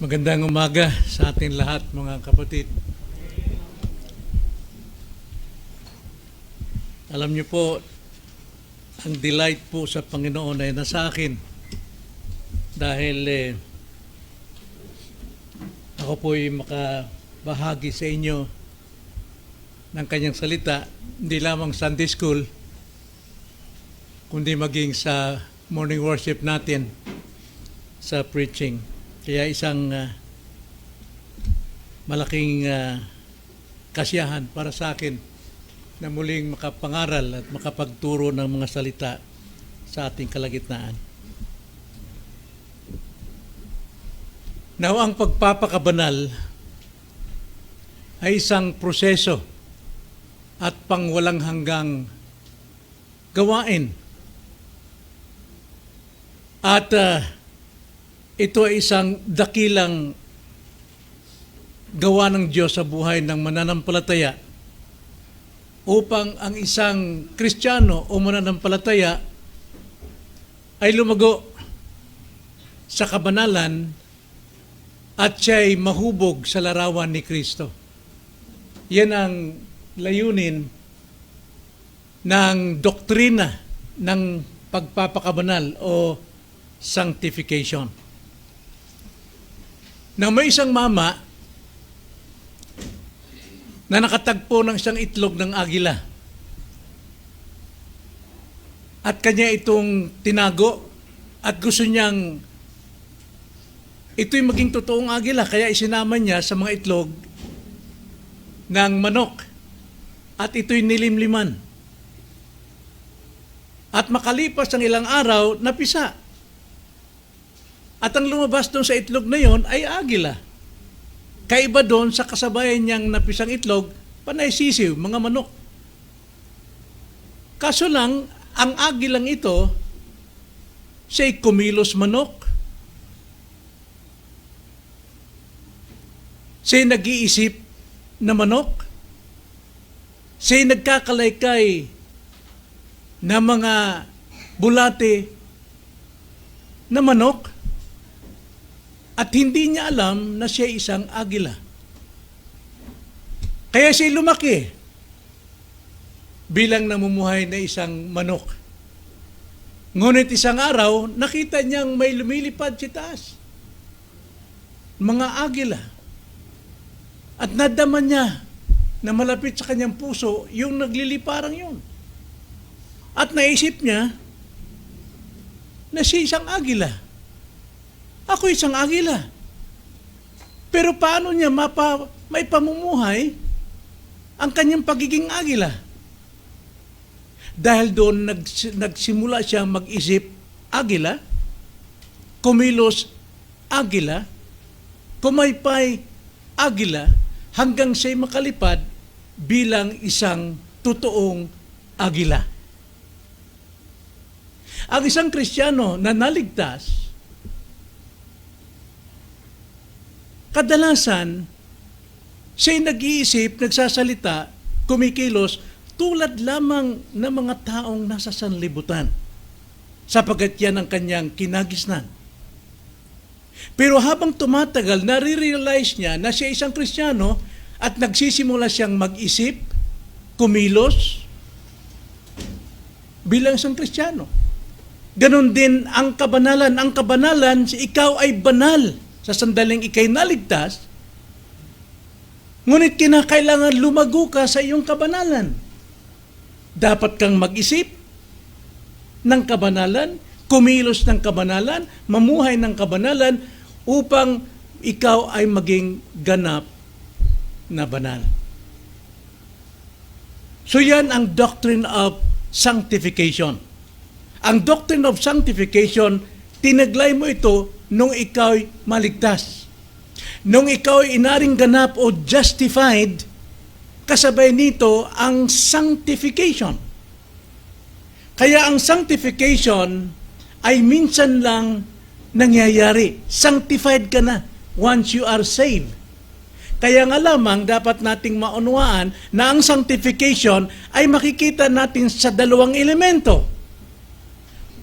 Magandang umaga sa ating lahat, mga kapatid. Alam niyo po, ang delight po sa Panginoon ay nasa akin dahil ako po ay makabahagi sa inyo ng kanyang salita, hindi lamang Sunday School, kundi maging sa morning worship natin sa preaching. Kaya isang malaking kasiyahan para sa akin na muling makapangaral at makapagturo ng mga salita sa ating kalagitnaan. Now, ang pagpapakabanal ay isang proseso at pangwalang hanggang gawain. At ito ay isang dakilang gawa ng Diyos sa buhay ng mananampalataya upang ang isang Kristiyano o mananampalataya ay lumago sa kabanalan at siya'y mahubog sa larawan ni Kristo. Yan ang layunin ng doktrina ng pagpapakabanal o sanctification. Na may isang mama na nakatagpo ng isang itlog ng agila. At kanya itong tinago at gusto niyang ito'y maging totoong agila. Kaya isinama niya sa mga itlog ng manok at ito'y nilimliman. At makalipas ang ilang araw, napisa. At ang lumabas doon sa itlog na yon ay agila. Kaiba doon sa kasabayan niyang napisang itlog, panay sisiw, mga manok. Kaso lang, ang agilang ito, siya'y kumilos manok. Siya'y nag-iisip na manok. Siya'y nagkakalaykay na mga bulate na manok. At hindi niya alam na siya isang agila. Kaya siya lumaki bilang namumuhay na isang manok. Ngunit isang araw, nakita niyang may lumilipad sa taas. Mga agila. At nadama niya na malapit sa kanyang puso yung nagliliparang yun. At naisip niya na siya isang agila. Ako isang agila. Pero paano niya may pamumuhay ang kanyang pagiging agila? Dahil doon nagsimula siyang mag-isip agila, kumilos agila, kumaypay agila, hanggang siya'y makalipad bilang isang totoong agila. Ang isang Kristiyano na naligtas, kadalasan, siya'y nag-iisip, nagsasalita, kumikilos, tulad lamang ng mga taong nasa sanlibutan, sapagkat yan ang kanyang kinagisnan. Pero habang tumatagal, nare-realize niya na siya isang Kristiyano at nagsisimula siyang mag-isip, kumilos, bilang isang Kristiyano. Ganon din ang kabanalan. Ang kabanalan, si ikaw ay banal. Sa sandaling ikay naligtas, ngunit kinakailangan lumago ka sa iyong kabanalan. Dapat kang mag-isip ng kabanalan, kumilos ng kabanalan, mamuhay ng kabanalan, upang ikaw ay maging ganap na banal. So yan ang doctrine of sanctification. Ang doctrine of sanctification, tinaglay mo ito nung ikaw'y maligtas. Nung ikaw'y inaring ganap o justified, kasabay nito ang sanctification. Kaya ang sanctification ay minsan lang nangyayari. Sanctified ka na once you are saved. Kaya nga lamang dapat nating maunawaan na ang sanctification ay makikita natin sa dalawang elemento.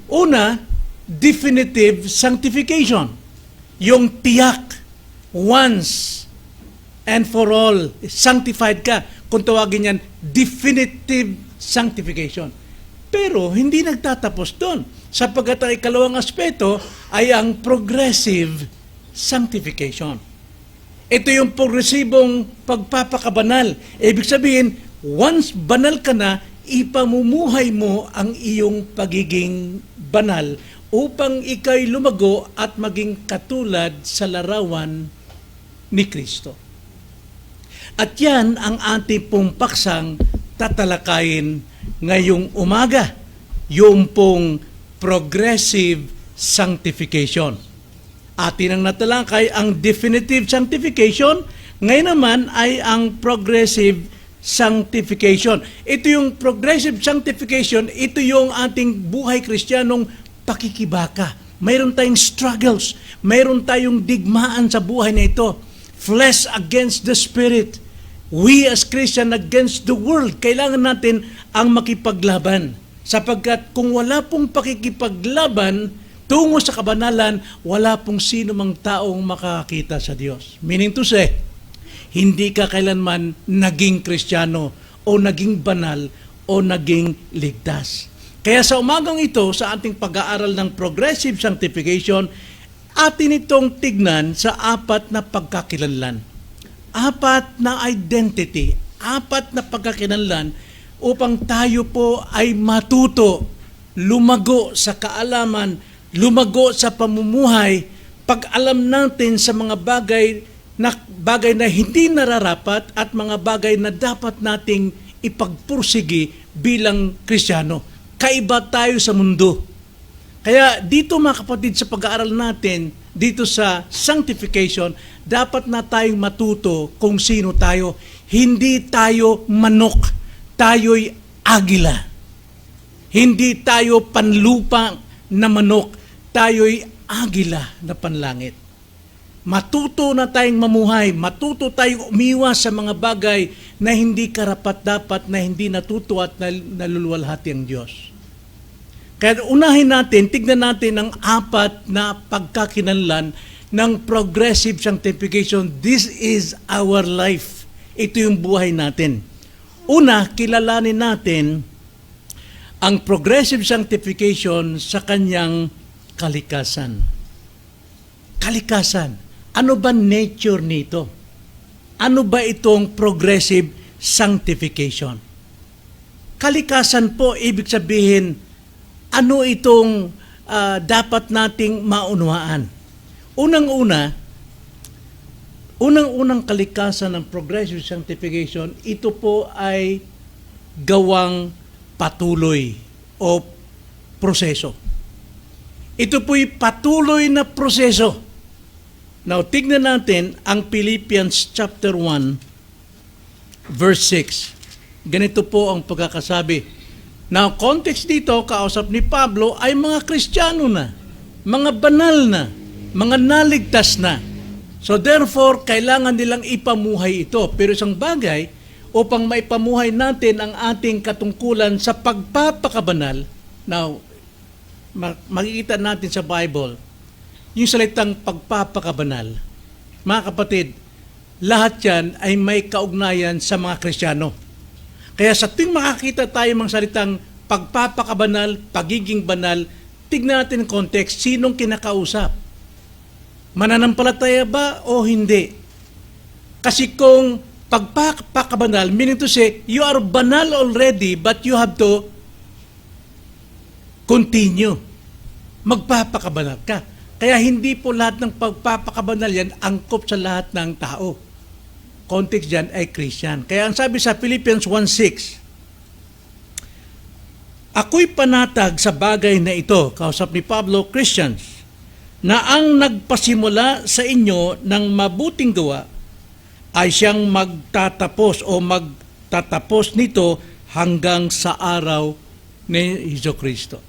Una, definitive sanctification. Yung tiyak, once and for all, sanctified ka. Kung tawagin yan, definitive sanctification. Pero hindi nagtatapos doon. Sapagkat ang ikalawang aspeto ay ang progressive sanctification. Ito yung progresibong pagpapakabanal. Ibig sabihin, once banal ka na, ipamumuhay mo ang iyong pagiging banal upang ikay lumago at maging katulad sa larawan ni Kristo. At yan ang ating pong paksang tatalakayin ngayong umaga, yung pong progressive sanctification. Atin ang natalakay ang definitive sanctification, ngayon naman ay ang progressive sanctification. Ito yung progressive sanctification, ito yung ating buhay Kristiyanong pakikibaka. Mayroon tayong struggles, mayroon tayong digmaan sa buhay na ito. Flesh against the spirit. We as Christian against the world. Kailangan natin ang makipaglaban. Sapagkat kung wala pong pakikipaglaban tungo sa kabanalan, wala pong sino mang taong makakakita sa Diyos. Meaning to say, hindi ka kailanman naging Kristiyano o naging banal o naging ligtas. Kaya sa umagang ito, sa ating pag-aaral ng progressive sanctification, atin itong tignan sa apat na pagkakilanlan. Apat na identity, apat na pagkakilanlan upang tayo po ay matuto, lumago sa kaalaman, lumago sa pamumuhay, pag-alam natin sa mga bagay na hindi nararapat at mga bagay na dapat nating ipagpursigi bilang Kristiyano. Kaiba tayo sa mundo. Kaya dito mga kapatid sa pag-aaral natin, dito sa sanctification, dapat na tayong matuto kung sino tayo. Hindi tayo manok, tayo'y agila. Hindi tayo panlupa na manok, tayo'y agila na panlangit. Matuto na tayong mamuhay, matuto tayong umiwas sa mga bagay na hindi karapat-dapat, na hindi natuto at naluluwalhati ang Diyos. Kaya unahin natin, tignan natin ang apat na pagkakinanlan ng progressive sanctification. This is our life. Ito yung buhay natin. Una, kilalanin natin ang progressive sanctification sa kanyang kalikasan. Kalikasan. Ano ba nature nito? Ano ba itong progressive sanctification? Kalikasan po, ibig sabihin, ano itong dapat nating maunawaan? Unang-unang kalikasan ng progressive sanctification, ito po ay gawang patuloy o proseso. Ito po'y patuloy na proseso. Now, tignan natin ang Philippians chapter 1, verse 6. Ganito po ang pagkakasabi. Now, context dito, kausap ni Pablo, ay mga Kristiyano na, mga banal na, mga naligtas na. So therefore, kailangan nilang ipamuhay ito. Pero isang bagay, upang maipamuhay natin ang ating katungkulan sa pagpapakabanal, now, makikita natin sa Bible, yung salitang pagpapakabanal. Mga kapatid, lahat yan ay may kaugnayan sa mga Kristiyano. Kaya sa tuwing makakita tayo mga salitang pagpapakabanal, pagiging banal, tignan natin ang context, sinong kinakausap. Mananampalataya ba o hindi? Kasi kung pagpapakabanal, meaning to say, you are banal already, but you have to continue. Magpapakabanal ka. Kaya hindi po lahat ng pagpapakabanal yan angkop sa lahat ng tao. Context dyan ay Christian. Kaya ang sabi sa Philippians 1:6, ako'y panatag sa bagay na ito, kausap ni Pablo, Christians, na ang nagpasimula sa inyo ng mabuting gawa ay siyang magtatapos nito hanggang sa araw ni Jesucristo.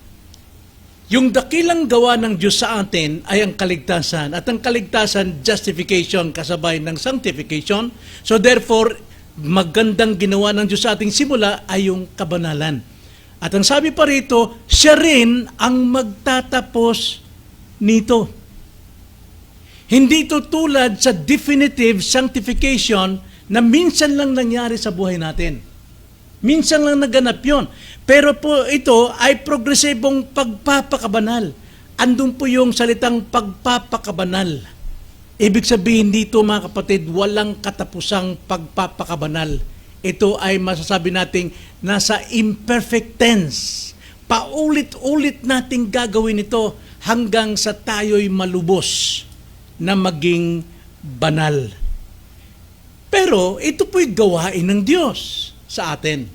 Yung dakilang gawa ng Diyos sa atin ay ang kaligtasan. At ang kaligtasan, justification, kasabay ng sanctification. So therefore, magandang ginawa ng Diyos sa ating simula ay yung kabanalan. At ang sabi pa rito, siya rin ang magtatapos nito. Hindi ito tulad sa definitive sanctification na minsan lang nangyari sa buhay natin. Minsan lang naganap yon. Pero po ito ay progresibong pagpapakabanal. Andun po yung salitang pagpapakabanal. Ibig sabihin dito mga kapatid, walang katapusang pagpapakabanal. Ito ay masasabi nating nasa imperfect tense. Paulit-ulit nating gagawin ito hanggang sa tayo'y malubos na maging banal. Pero ito po'y gawain ng Diyos sa atin.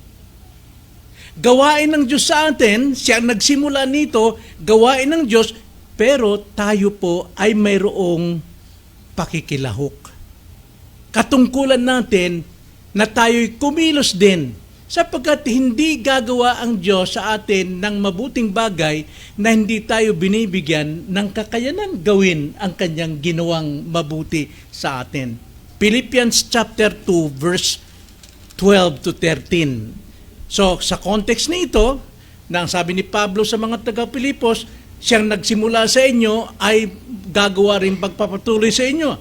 Gawain ng Diyos sa atin, siya nagsimula nito, gawain ng Diyos, pero tayo po ay mayroong pakikilahok. Katungkulan natin na tayo'y kumilos din sapagkat hindi gagawa ang Diyos sa atin ng mabuting bagay na hindi tayo binibigyan ng kakayanan gawin ang kanyang ginawang mabuti sa atin. Philippians chapter 2 verse 12 to 13. So sa context nito, na ang sabi ni Pablo sa mga taga-Pilipos, siyang nagsimula sa inyo ay gagawa rin pagpapatuloy sa inyo.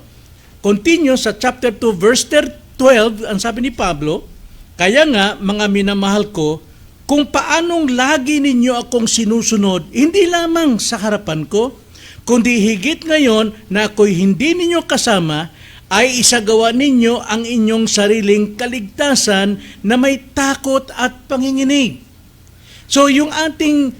Continue sa chapter 2 verse 12, ang sabi ni Pablo, kaya nga mga minamahal ko, kung paanong lagi ninyo akong sinusunod, hindi lamang sa harapan ko, kundi higit ngayon na ako'y hindi ninyo kasama, ay isagawa ninyo ang inyong sariling kaligtasan na may takot at panginginig. So yung ating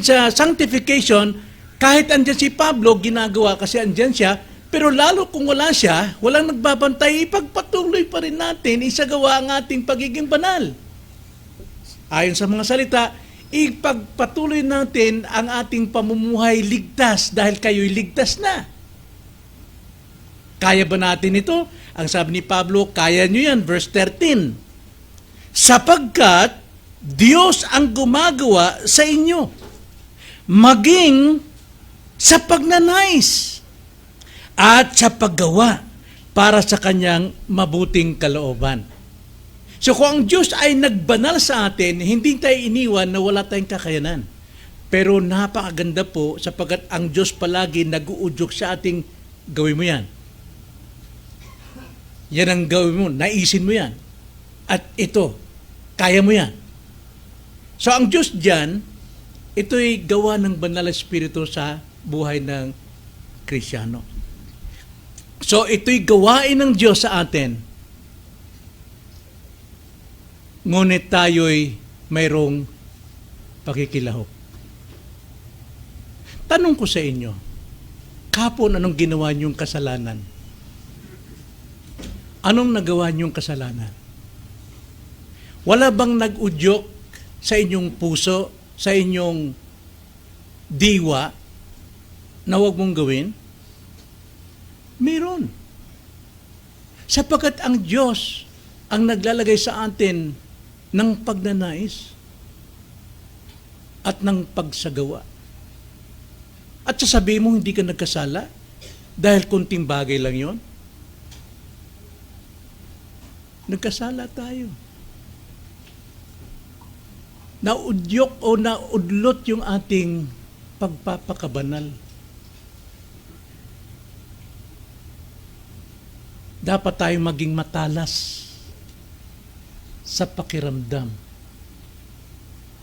sa sanctification, kahit andyan si Pablo, ginagawa kasi andyan siya, pero lalo kung wala siya, walang nagbabantay, ipagpatuloy pa rin natin, isagawa ang ating pagiging banal. Ayon sa mga salita, ipagpatuloy natin ang ating pamumuhay ligtas dahil kayo'y ligtas na. Kaya ba natin ito? Ang sabi ni Pablo, kaya nyo yan. Verse 13. Sapagkat Diyos ang gumagawa sa inyo, maging sa pagnanais at sa paggawa para sa kanyang mabuting kalooban. So kung ang Diyos ay nagbanal sa atin, hindi tayo iniwan na wala tayong kakayanan. Pero napakaganda po sapagkat ang Diyos palagi nag-uudyok sa ating gawin mo yan. Yan ang gawin mo, naisin mo yan. At ito, kaya mo yan. So ang Diyos dyan, ito'y gawa ng banal na espiritu sa buhay ng Kristiyano. So ito'y gawain ng Diyos sa atin. Ngunit tayo'y mayroong pakikilahok. Tanong ko sa inyo, kapon anong ginawa niyong kasalanan? Anong nagawa niyong kasalanan? Wala bang nag-udyok sa inyong puso, sa inyong diwa, na huwag mong gawin? Meron. Sapagkat ang Diyos ang naglalagay sa atin ng pagnanais at ng pagsagawa. At sasabihin mo hindi ka nagkasala dahil kunting bagay lang yon. Nagkasala tayo. Naudyok o naudlot yung ating pagpapakabanal. Dapat tayong maging matalas sa pakiramdam.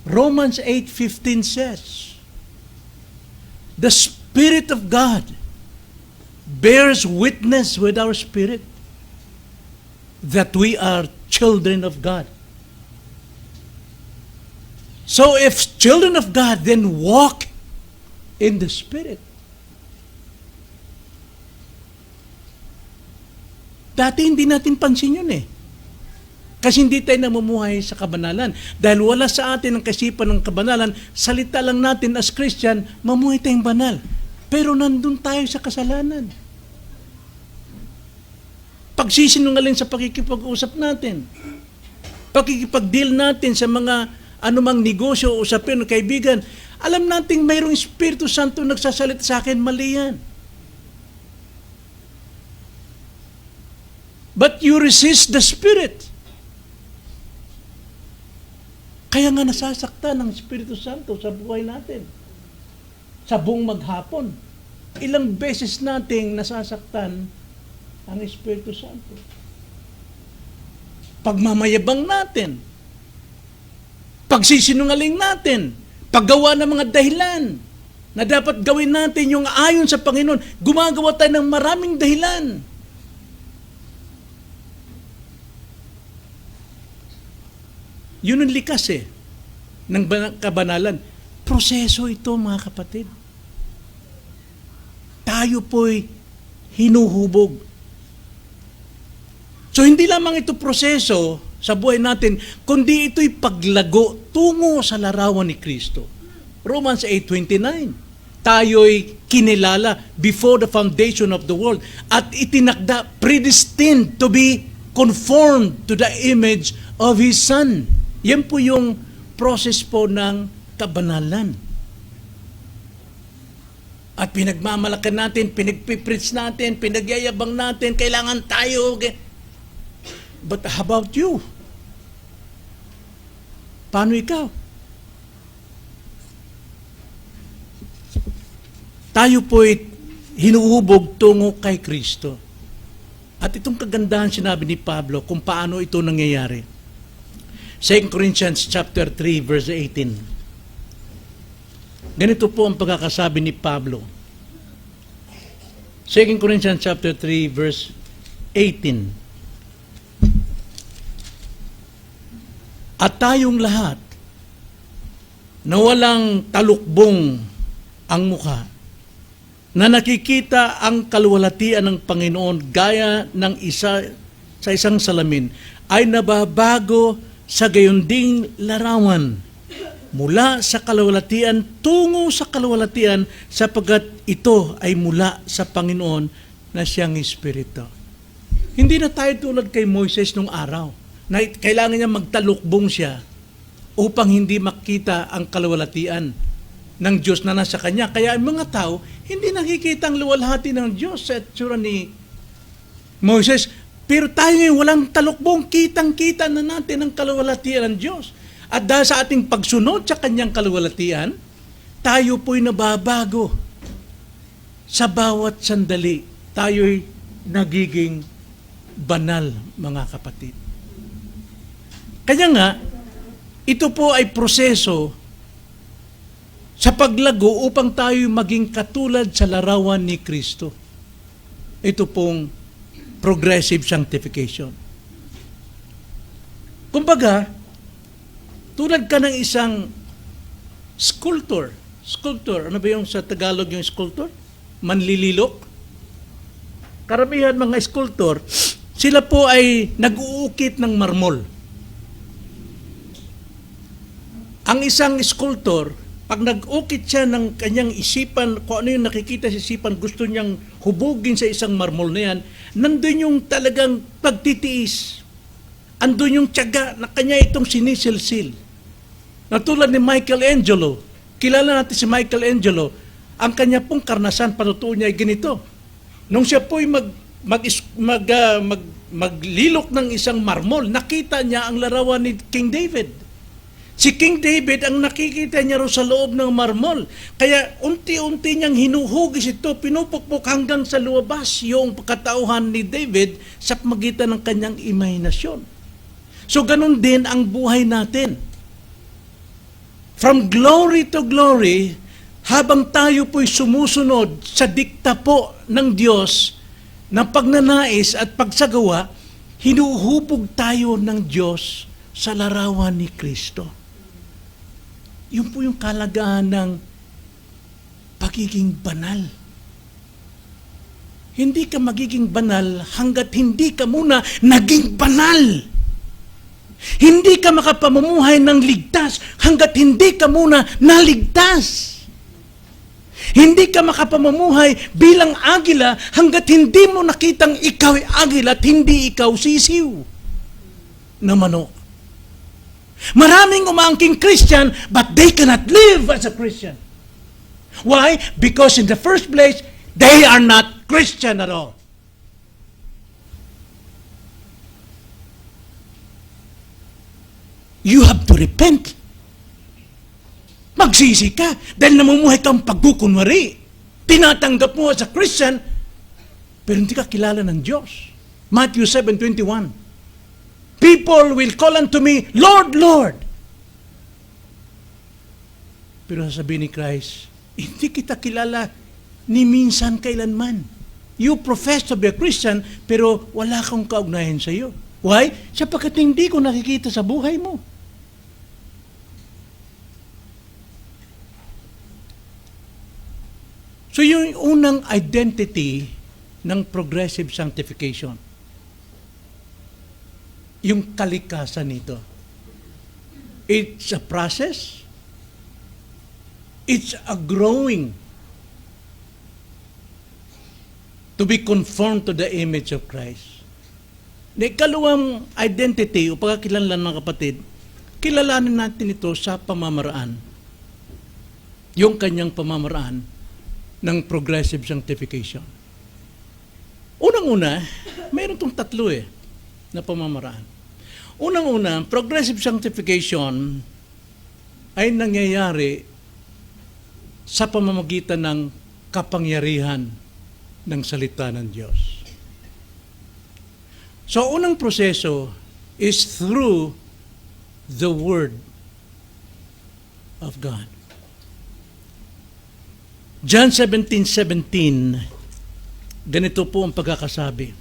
Romans 8:15 says, the Spirit of God bears witness with our spirit that we are children of God. So if children of God, then walk in the Spirit. Dati hindi natin pansin yun eh. Kasi hindi tayo namumuhay sa kabanalan. Dahil wala sa atin ang kasipan ng kabanalan, salita lang natin as Christian, mamuhay tayong banal. Pero nandun tayo sa kasalanan. Pagsisinungaling sa pakikipag-usap natin. Pakikipag-deal natin sa mga anumang negosyo o usapin ng kaibigan. Alam natin mayroong Espiritu Santo nagsasalita sa akin, mali yan. But you resist the Spirit. Kaya nga nasasaktan ng Espiritu Santo sa buhay natin. Sa buong maghapon. Ilang beses nating nasasaktan ang Espiritu Santo. Pagmamayabang natin. Pagsisinungaling natin. Paggawa ng mga dahilan na dapat gawin natin yung ayon sa Panginoon. Gumagawa tayo ng maraming dahilan. Yun ang likas ng kabanalan. Proseso ito, mga kapatid. Tayo po'y hinuhubog. So hindi lamang ito proseso sa buhay natin, kundi ito'y paglago tungo sa larawan ni Kristo. Romans 8:29. Tayo'y kinilala before the foundation of the world at itinakda, predestined to be conformed to the image of His Son. Yan po yung process po ng kabanalan. At pinagmamalakan natin, pinagpipreach natin, pinagyayabang natin, kailangan tayo. But how about you? Paano ikaw? Tayo po'y hinuhubog tungo kay Kristo. At itong kagandahan sinabi ni Pablo kung paano ito nangyayari. 2 Corinthians chapter 3 verse 18. Ganito po ang pagkakasabi ni Pablo. 2 Corinthians chapter 3 verse 18. At tayong lahat na walang talukbong ang mukha, na nakikita ang kaluwalhatian ng Panginoon gaya ng isa sa isang salamin, ay nababago sa gayunding larawan mula sa kaluwalhatian tungo sa kaluwalhatian, sapagkat ito ay mula sa Panginoon na siyang Espiritu. Hindi na tayo tulad kay Moises nung araw na kailangan niya magtalukbong siya upang hindi makita ang kaluwalhatian ng Diyos na nasa kanya. Kaya ang mga tao hindi nakikita ang luwalhati ng Diyos sa itsura ni Moises. Pero tayo ngayon walang talukbong, kitang-kita na natin ang kaluwalhatian ng Diyos. At dahil sa ating pagsunod sa kanyang kaluwalhatian, tayo po'y nababago. Sa bawat sandali, tayo'y nagiging banal, mga kapatid. Kaya nga, ito po ay proseso sa paglago upang tayo maging katulad sa larawan ni Kristo. Ito pong progressive sanctification. Kumbaga, tulad ka ng isang sculptor. Sculptor, ano ba yung sa Tagalog yung sculptor? Manlililok. Karamihan mga sculptor, sila po ay nag-uukit ng marmol. Ang isang sculptor, pag nag-ukit siya ng kanyang isipan, kung ano yung nakikita sa isipan, gusto niyang hubugin sa isang marmol na yan, nandun yung talagang pagtitiis. Andun yung tiyaga na kanya itong sinisilsil. Na tulad ni Michelangelo, kilala natin si Michelangelo, ang kanya pong karanasan, panutuon niya ay ganito. Nung siya po'y maglilok ng isang marmol, nakita niya ang larawan ni King David. Si King David, ang nakikita niya ro sa loob ng marmol. Kaya unti-unti niyang hinuhugis ito, pinupukpok hanggang sa luwabas yung katauhan ni David sa magitan ng kanyang imahinasyon. So ganun din ang buhay natin. From glory to glory, habang tayo po'y sumusunod sa dikta po ng Diyos ng pagnanais at pagsagawa, hinuhubog tayo ng Diyos sa larawan ni Kristo. Yun po yung kalagahan ng pagiging banal. Hindi ka magiging banal hanggat hindi ka muna naging banal. Hindi ka makapamumuhay ng ligtas hanggat hindi ka muna naligtas. Hindi ka makapamumuhay bilang agila hanggat hindi mo nakitang ikaw ay agila at hindi ikaw sisiw na manok. Maraming umangking Christian, but they cannot live as a Christian. Why? Because in the first place, they are not Christian at all. You have to repent. Magsisi ka dahil namumuhay kang pagkukunwari. Tinatanggap mo as a Christian, pero hindi ka kilala ng Diyos. Matthew 7:21. People will call unto me, Lord, Lord. Pero sasabihin ni Christ, hindi kita kilala ni minsan kailanman. You profess to be a Christian, pero wala kang kaugnayan sa iyo. Why? Sapagkat hindi ko nakikita sa buhay mo. So yung unang identity ng progressive sanctification, yung kalikasan nito, it's a process, it's a growing to be conformed to the image of Christ. Na ikalawang identity o pagkakilanlan ng kapatid, kilalanin natin ito sa pamamaraan. Yung kanyang pamamaraan ng progressive sanctification. Unang-una, mayroon itong tatlo na pamamaraan. Unang-una, progressive sanctification ay nangyayari sa pamamagitan ng kapangyarihan ng salita ng Diyos. So, unang proseso is through the Word of God. John 17:17, ganito po ang pagkakasabi.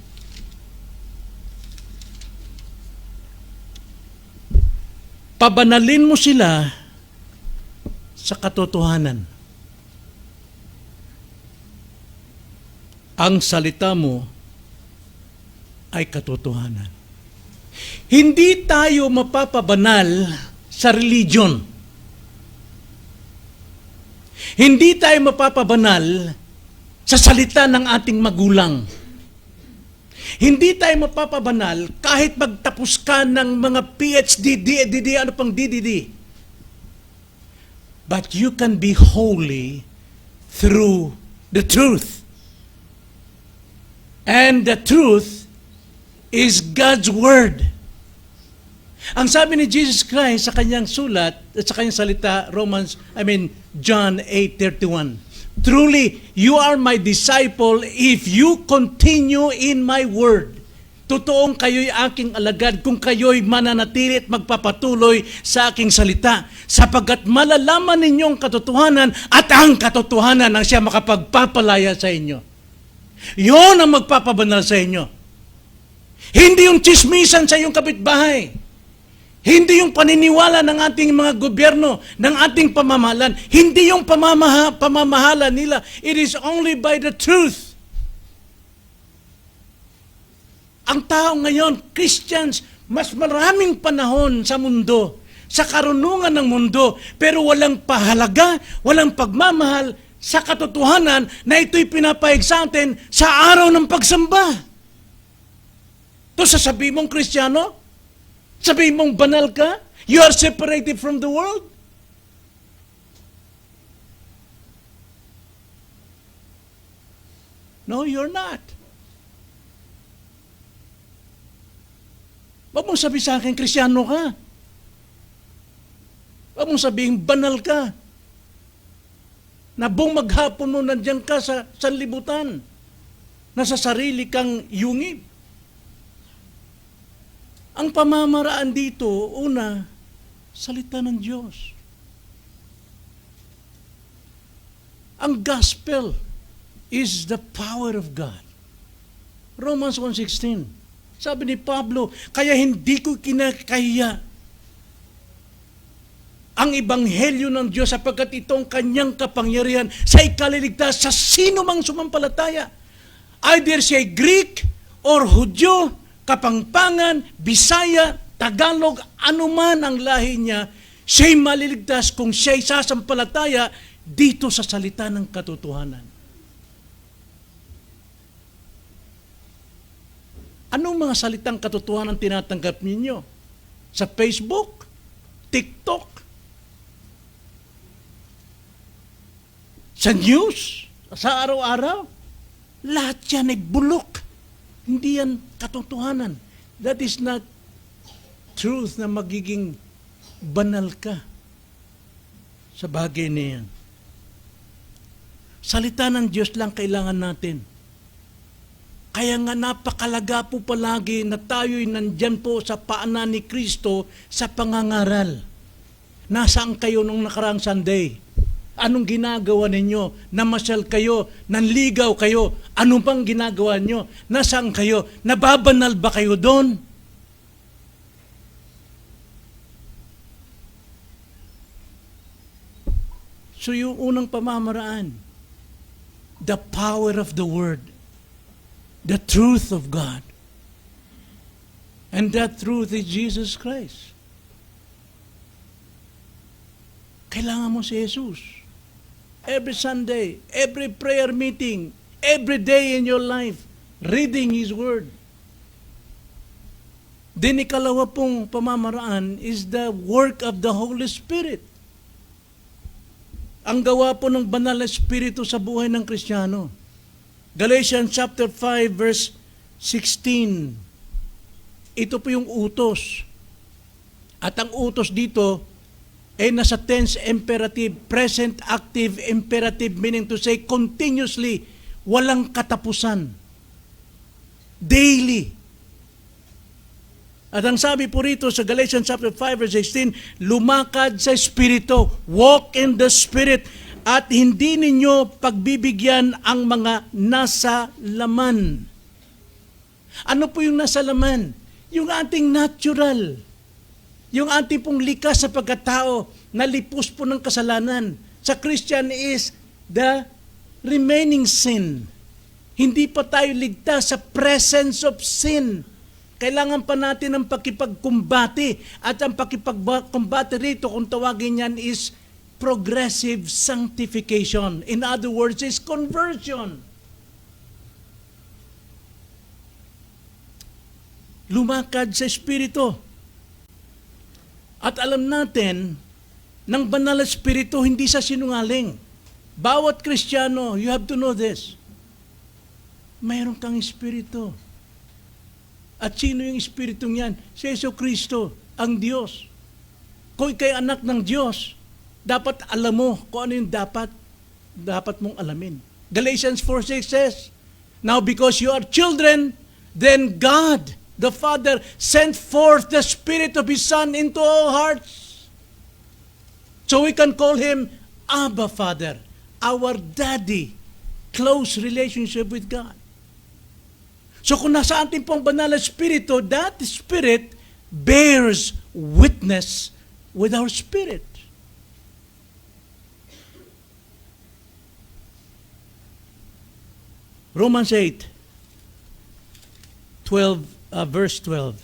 Pabanalin mo sila sa katotohanan. Ang salita mo ay katotohanan. Hindi tayo mapapabanal sa religion. Hindi tayo mapapabanal sa salita ng ating magulang. Hindi tayo mapapabanal kahit magtapos ka ng mga PhD, DDD, ano pang DDD. But you can be holy through the truth. And the truth is God's Word. Ang sabi ni Jesus Christ sa kanyang sulat at sa kanyang salita, John 8:31. Truly, you are my disciple if you continue in my word. Totoong kayo'y aking alagad kung kayo'y mananatili at magpapatuloy sa aking salita. Sapagkat malalaman ninyong katotohanan at ang katotohanan ang siya makapagpapalaya sa inyo. Yon ang magpapabanal sa inyo. Hindi yung chismisan sa iyong kapitbahay. Hindi yung paniniwala ng ating mga gobyerno, ng ating pamamahalan. Hindi yung pamamahala nila. It is only by the truth. Ang tao ngayon, Christians, mas maraming panahon sa mundo, sa karunungan ng mundo, pero walang pahalaga, walang pagmamahal sa katotohanan na ito'y pinapahig sa atin sa araw ng pagsamba. Ito sasabihin mong Kristiyano? Sabihin mong banal ka? You are separated from the world? No, you're not. Huwag mong sabihin sa akin, Kristiyano ka. Huwag mong sabihin, banal ka. Na buong maghapon mo nandiyan ka sa sanlibutan. Nasa sarili kang yungib. Ang pamamaraan dito, una, salita ng Diyos. Ang gospel is the power of God. Romans 1:16. Sabi ni Pablo, kaya hindi ko kinakahiya ang ebanghelyo ng Diyos sapagkat itong kanyang kapangyarihan sa ikaliligtas sa sino mang sumampalataya. Either siya Greek or Hudyo, Kapangpangan, Bisaya, Tagalog, anuman ang lahi niya, siya'y maliligtas kung siya'y sasampalataya dito sa salita ng katotohanan. Anong mga salitang katotohanan tinatanggap ninyo? Sa Facebook? TikTok? Sa news? Sa araw-araw? Lahat yan ay bulok. Hindi yan katotohanan. That is not truth na magiging banal ka. sa bagay na yan. Salita ng Diyos lang kailangan natin. Kaya nga napakalaga po palagi na tayo'y nandyan po sa paanan ni Kristo sa pangangaral. Nasaan kayo nung nakaraang Sunday? Anong ginagawa ninyo? Namasyal kayo? Nanligaw kayo? Ano bang ginagawa nyo? Nasaan kayo? Nababanal ba kayo doon? So yung unang pamamaraan, the power of the Word, the truth of God, and that truth is Jesus Christ. Kailangan mo si Jesus. Every Sunday, every prayer meeting, every day in your life, reading His Word. Then ikalawa pong pamamaraan is the work of the Holy Spirit. Ang gawa po ng banal na Espiritu sa buhay ng Kristiyano. Galatians chapter 5 verse 16. Ito po yung utos. At ang utos dito ay nasa tense imperative, present active imperative, meaning to say continuously, walang katapusan. Daily. At ang sabi po rito sa Galatians chapter 5 verse 16, lumakad sa Espiritu, walk in the Spirit, at hindi ninyo pagbibigyan ang mga nasa laman. Ano po yung nasa laman? Yung ating natural. Yung ating pong likas sa pagkatao na lipos po ng kasalanan. Sa Christian is the remaining sin. Hindi pa tayo ligtas sa presence of sin. Kailangan pa natin ng pakipagkumbati. At ang pakipagkumbati rito, kung tawagin yan, is progressive sanctification. In other words, is conversion. Lumakad sa Espiritu. At alam natin, ng banal na Espiritu, hindi sa sinungaling. Bawat Kristiyano, you have to know this. Mayroon kang Espiritu. At sino yung Espiritong yan? Si Jesucristo, ang Diyos. Kung ikay anak ng Diyos, dapat alam mo kung ano yung dapat mong alamin. Galatians 4:6 says, now because you are children, then God, the Father, sent forth the Spirit of His Son into our hearts. So we can call Him Abba Father, our Daddy, close relationship with God. So kung nasa ating pong banal na Espiritu, that Spirit bears witness with our spirit. Romans 8, verse 12.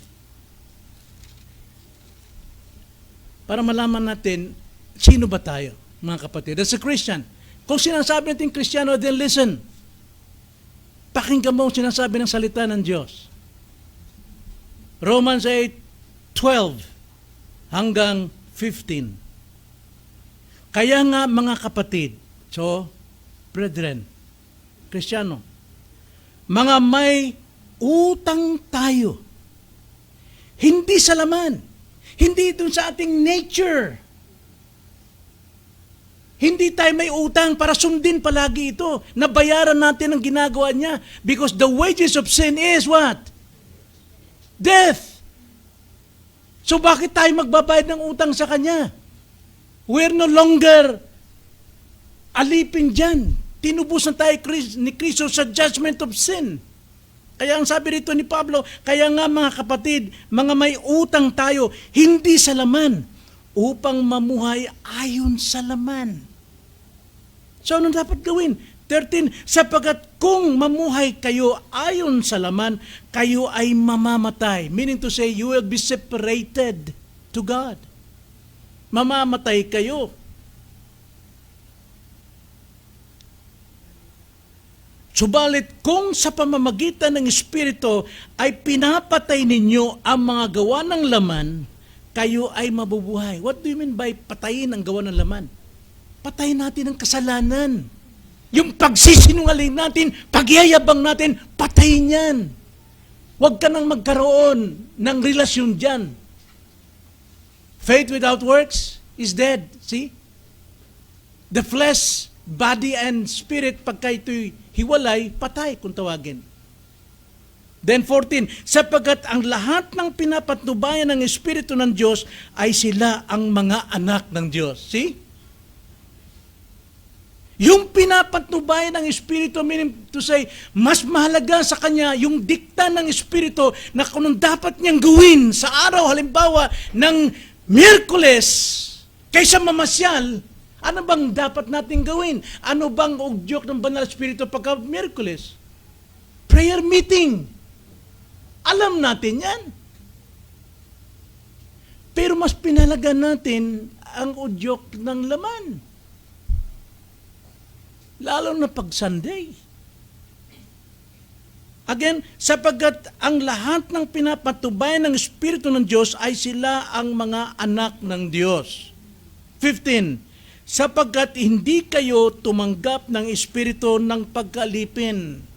Para malaman natin, sino ba tayo, mga kapatid? As a Christian, kung sinasabi natin Kristiyano, then listen. Pakinggan mo ang sinasabi ng salita ng Diyos. Romans 8:12 hanggang 15. Kaya nga mga kapatid, so, brethren, Kristiyano, mga may utang tayo. Hindi sa laman. Hindi dun sa ating nature. Hindi tayo may utang para sundin palagi ito. Nabayaran natin ang ginagawa niya. Because the wages of sin is what? Death. So bakit tayo magbabayad ng utang sa Kanya? We're no longer alipin dyan. Tinubusan tayo ni Kristo sa judgment of sin. Kaya ang sabi rito ni Pablo, kaya nga mga kapatid, mga may utang tayo, hindi sa laman, upang mamuhay ayon sa laman. So, anong dapat gawin? 13, sapagat kung mamuhay kayo ayon sa laman, kayo ay mamamatay. Meaning to say, you will be separated to God. Mamamatay kayo. Subalit, kung sa pamamagitan ng Espiritu ay pinapatay ninyo ang mga gawa ng laman, kayo ay mabubuhay. What do you mean by patayin ang gawa ng laman? Patayin natin ang kasalanan. Yung pagsisinungaling natin, pagyayabang natin, patayin yan. Huwag ka nang magkaroon ng relasyon dyan. Faith without works is dead. See? The flesh, body, and spirit, pagka ito'y hiwalay, patay kung tawagin. Then 14, sapagkat ang lahat ng pinapatnubayan ng Espiritu ng Diyos ay sila ang mga anak ng Diyos. See? Yung pinapatnubayan ng Espiritu, meaning to say, mas mahalaga sa kanya yung dikta ng Espiritu na kung anong dapat niyang gawin sa araw, halimbawa, ng Miyerkules, kaysa mamasyal, ano bang dapat natin gawin? Ano bang udyok ng Banal Espiritu pagka Miyerkules? Prayer meeting. Alam natin yan. Pero mas pinalaga natin ang udyok ng laman. Lalo na pag Sunday. Again, sapagkat ang lahat ng pinapatubayan ng Espiritu ng Diyos ay sila ang mga anak ng Diyos. 15, sapagkat hindi kayo tumanggap ng Espiritu ng pagkalipin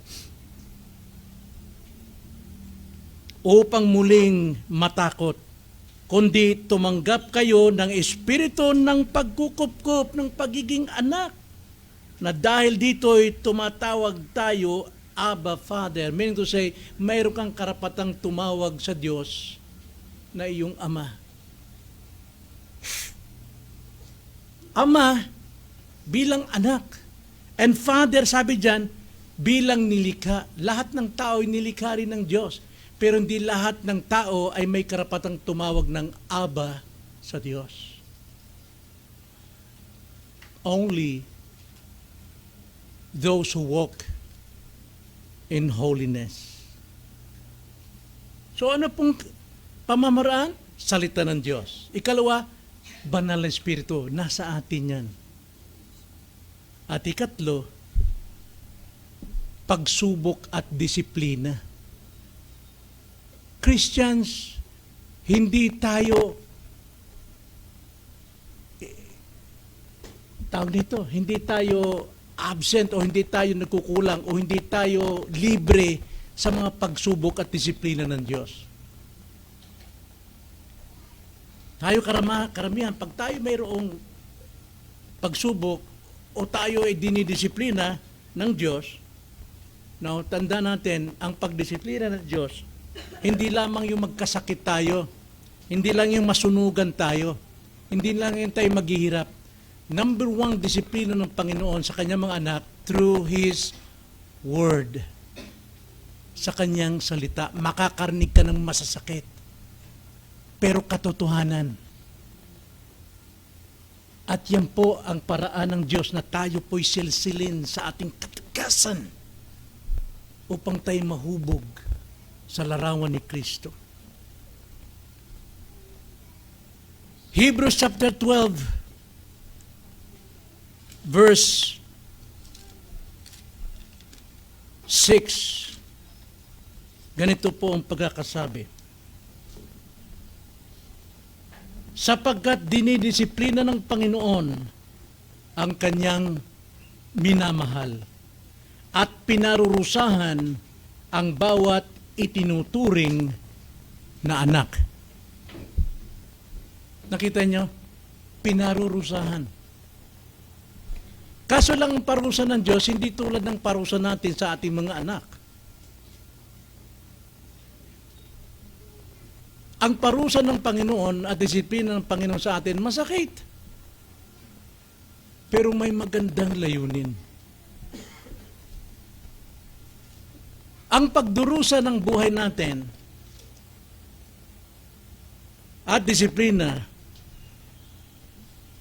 upang muling matakot, kundi tumanggap kayo ng Espiritu ng pagkukupkup ng pagiging anak, na dahil dito'y tumatawag tayo, Abba, Father. Meaning to say, mayroon kang karapatang tumawag sa Diyos na iyong Ama. Ama bilang anak. And Father, sabi dyan, bilang nilikha. Lahat ng tao ay nilikha rin ng Diyos. Pero hindi lahat ng tao ay may karapatang tumawag ng Abba sa Diyos. Only those who walk in holiness. So ano pong pamamaraan? Salita ng Diyos. Ikalawa, banal na Espiritu. Nasa atin yan. At ikatlo, pagsubok at disiplina. Christians, hindi tayo hindi tayo absent o hindi tayo nagkukulang o hindi tayo libre sa mga pagsubok at disiplina ng Diyos. Tayo karamihan, pag tayo mayroong pagsubok o tayo ay dinidisiplina ng Diyos, now, tanda natin, ang pagdisiplina ng Diyos, hindi lamang yung magkasakit tayo, hindi lang yung masunugan tayo, hindi lang yung tayo maghihirap. Number one, disiplina ng Panginoon sa kanyang mga anak through His Word. Sa kanyang salita, makakarinig ka ng masasakit, pero katotohanan. At yan po ang paraan ng Diyos na tayo po'y silsilin sa ating katagasan upang tayo mahubog sa larawan ni Kristo. Hebrews chapter 12, verse 6. Ganito po ang pagkakasabi. Sapagkat dinidisiplina ng Panginoon ang kanyang minamahal at pinarurusahan ang bawat itinuturing na anak. Nakita niyo? Pinarurusahan. Kaso lang ang parusa ng Diyos, hindi tulad ng parusa natin sa ating mga anak. Ang parusa ng Panginoon at disiplina ng Panginoon sa atin, masakit. Pero may magandang layunin. Ang pagdurusa ng buhay natin at disiplina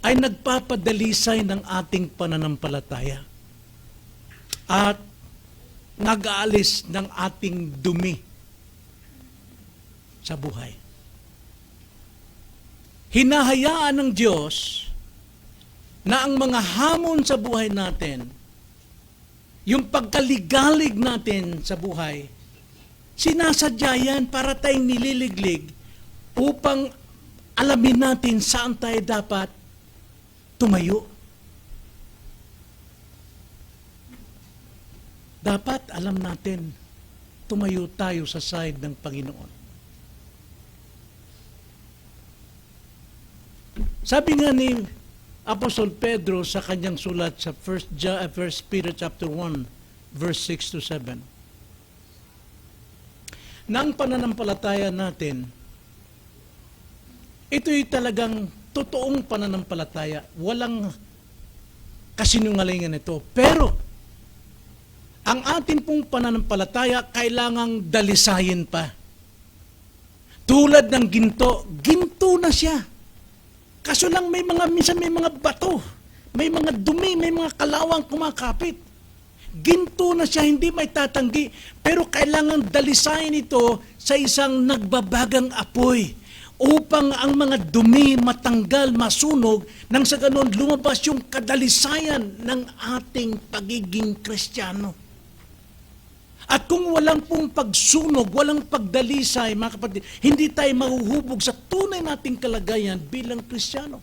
ay nagpapadalisay ng ating pananampalataya at nag-aalis ng ating dumi sa buhay. Hinahayaan ng Diyos na ang mga hamon sa buhay natin, yung pagkaligalig natin sa buhay, sinasadya yan para tayong nililiglig upang alamin natin saan tayo dapat tumayo. Dapat alam natin, tumayo tayo sa side ng Panginoon. Sabi nga ni Apostol Pedro sa kanyang sulat sa 1 Peter chapter 1, verse 6 to 7. Na ang pananampalataya natin, ito'y talagang totoong pananampalataya. Walang kasinungalingan ito. Pero, ang ating pong pananampalataya kailangang dalisayin pa. Tulad ng ginto, ginto na siya. Kaso lang minsan may mga bato, may mga dumi, may mga kalawang kumakapit. Ginto na siya, hindi may tatanggi. Pero kailangan dalisayin ito sa isang nagbabagang apoy upang ang mga dumi matanggal, masunog, nang sa ganon lumabas yung kadalisayan ng ating pagiging Kristiyano. At kung walang pong pagsunog, walang pagdalisay, mga kapatid, hindi tayo mahuhubog sa tunay nating kalagayan bilang Kristiyano.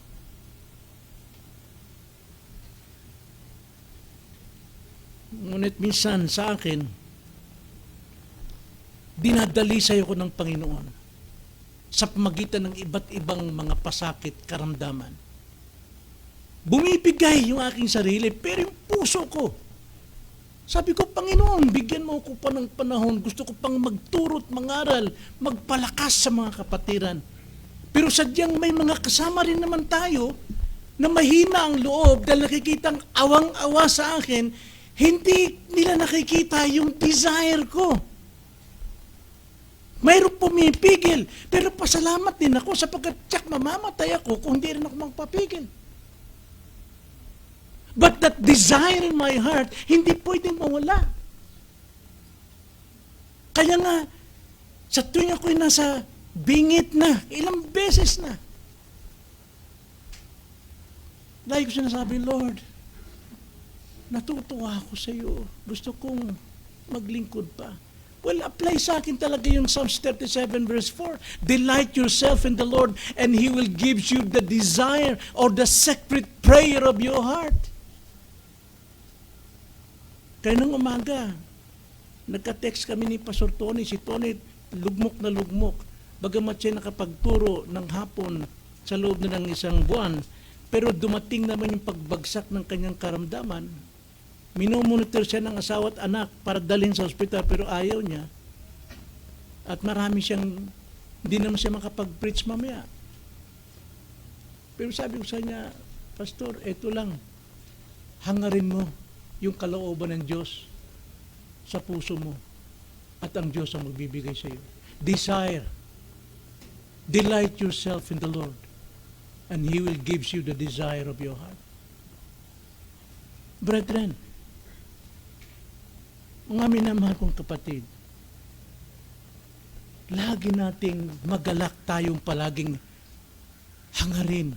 Ngunit minsan sa akin, dinadalisay ako ng Panginoon sa pamagitan ng iba't ibang mga pasakit, karamdaman. Bumibigay yung aking sarili, pero yung puso ko, sabi ko, Panginoon, bigyan mo ako pa ng panahon. Gusto ko pang magturo't mangaral, magpalakas sa mga kapatiran. Pero sadyang may mga kasama rin naman tayo na mahina ang loob dahil nakikitang awang-awa sa akin, hindi nila nakikita yung desire ko. Mayroong pumipigil, pero pasalamat din ako sapagkat tsak mamamatay ako kung hindi rin ako magpapigil. But that desire in my heart, hindi pwedeng mawala. Kaya nga, sa tuwing ako'y nasa bingit na, ilang beses na, lagi ko sinasabi, Lord, natutuwa ako sa iyo. Gusto kong maglingkod pa. Well, apply sa akin talaga yung Psalms 37 verse 4. Delight yourself in the Lord and He will give you the desire or the secret prayer of your heart. Kaya nung umaga, nagka-text kami ni Pastor Tony. Si Tony, lugmok na lugmok. Bagamat siya nakapagturo ng hapon sa loob na ng isang buwan, pero dumating naman yung pagbagsak ng kanyang karamdaman. Minomonitor siya ng asawa at anak para dalhin sa ospital, pero ayaw niya. At marami siyang, hindi naman siya makapag-preach mamaya. Pero sabi ko sa niya, Pastor, eto lang, hangarin mo yung kalooban ng Diyos sa puso mo at ang Diyos ang magbibigay sa iyo. Desire. Delight yourself in the Lord and He will give you the desire of your heart. Brethren, mga minamahal kong kapatid, lagi nating magalak tayong palaging hangarin,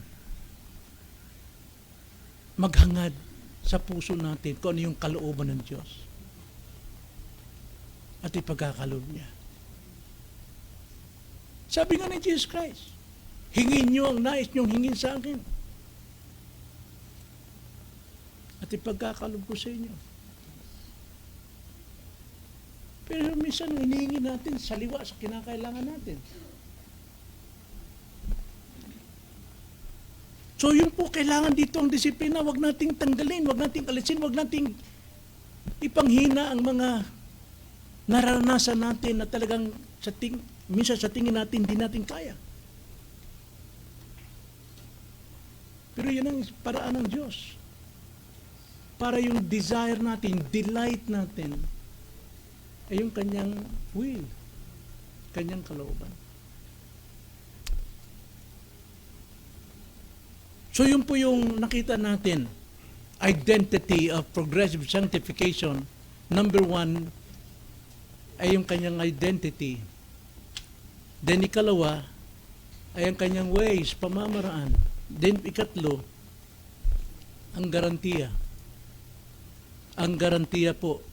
maghangad sa puso natin kung ano yung kalooban ng Diyos at ipagkakaloob niya. Sabi nga ni Jesus Christ, hingin niyo ang nais niyong hingin sa akin at ipagkakaloob ko sa inyo. Pero minsan hinihingi natin saliwa sa kinakailangan natin. So yun po, kailangan dito ang disiplina. Huwag nating tanggalin, huwag nating alisin, huwag nating ipanghina ang mga naranasan natin na talagang minsan sa tingin natin, hindi natin kaya. Pero yan ang paraan ng Diyos. Para yung desire natin, delight natin, ay yung kanyang will, kanyang kalooban. So yun po yung nakita natin, identity of progressive sanctification. Number 1 ay yung kanyang identity. Then ikalawa ay ang kanyang ways, pamamaraan. Then ikatlo, ang garantiya. Ang garantiya po